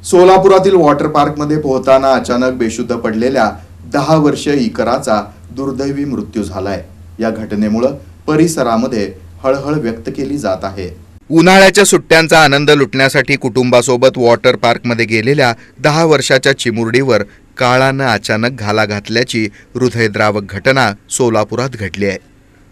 सोलापुरातील water पार्कमध्ये पोहताना अचानक बेशुद्ध पडलेल्या 10 वर्षीय इकराचा दुर्दैवी मृत्यू झालाय। या घटनेमुळे परिसरामध्ये हळहळ व्यक्त केली जात आहे। उन्हाळ्याच्या सुट्ट्यांचा आनंद लुटण्यासाठी कुटुंबासोबत वॉटर पार्कमध्ये गेलेल्या 10 वर्षाच्या चिमुरडीवर काळानं अचानक घाला घातल्याची हृदयद्रावक घटना सोलापुरात घडली आहे।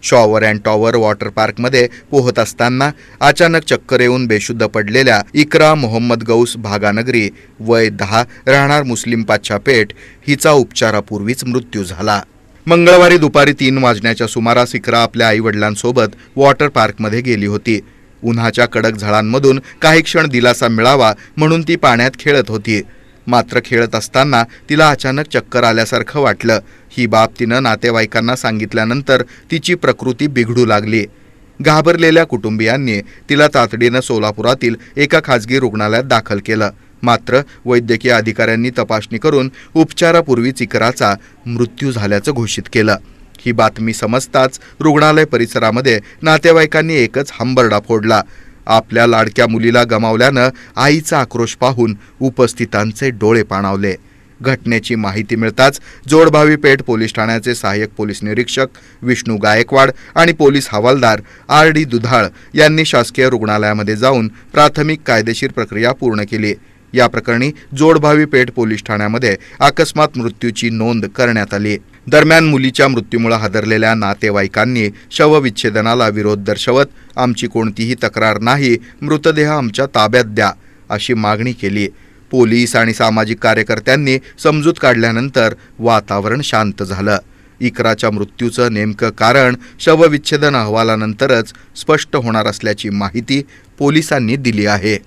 शॉवर अँड टॉवर वॉटर पार्कमध्ये पोहत असताना अचानक चक्कर येऊन बेशुद्ध पडलेल्या इकरा मोहम्मद गौस भागानगरी वय 10 राहणार मुस्लिम पाच्छापेठ हिचा उपचारापूर्वीच मृत्यू झाला। मंगळवारी दुपारी 3 वाजण्याच्या सुमारास इकरा आपल्या आईवडिलांसोबत वॉटर पार्कमध्ये गेली होती। उन्हाच्या कडक झळांमधून काही क्षण दिलासा मिळावा म्हणून ती पाण्यात खेळत होती। मात्र खेळत असताना तिला अचानक चक्कर आल्यासारखं वाटलं। ही बाब तिनं नातेवाईकांना सांगितल्यानंतर तिची प्रकृती बिघडू लागली। घाबरलेल्या कुटुंबियांनी तिला तातडीनं सोलापुरातील एका खासगी रुग्णालयात दाखल केलं। मात्र वैद्यकीय अधिकाऱ्यांनी तपासणी करून उपचारापूर्वीच इकराचा मृत्यू झाल्याचं घोषित केलं। ही बातमी समजताच रुग्णालय परिसरामध्ये नातेवाईकांनी एकच हंबरडा फोडला। आपल्या लाडक्या मुलीला गमावल्यानं आईचा आक्रोश पाहून उपस्थितांचे डोळे पाणावले। घटनेची माहिती मिळताच जोडभावी पेठ पोलीस ठाण्याचे सहाय्यक पोलीस निरीक्षक विष्णू गायकवाड आणि पोलीस हवालदार RD दुधाळ यांनी शासकीय रुग्णालयामध्ये जाऊन प्राथमिक कायदेशीर प्रक्रिया पूर्ण केली। या प्रकरणी जोडभावी पेठ पोलीस ठाण्यामध्ये अकस्मात मृत्यूची नोंद करण्यात आली। दरम्यान मुलीच्या मृत्यूमुळे हादरलेल्या नातेवाईकांनी शवविच्छेदनाला विरोध दर्शवत आमची कोणतीही तक्रार नाही, मृतदेह आमच्या ताब्यात द्या अशी मागणी केली। पोलीस आणि सामाजिक कार्यकर्त्यांनी समजूत काढल्यानंतर वातावरण शांत झालं। इकराच्या मृत्यूचं नेमकं कारण शवविच्छेदन अहवालानंतरच स्पष्ट होणार असल्याची माहिती पोलिसांनी दिली आहे।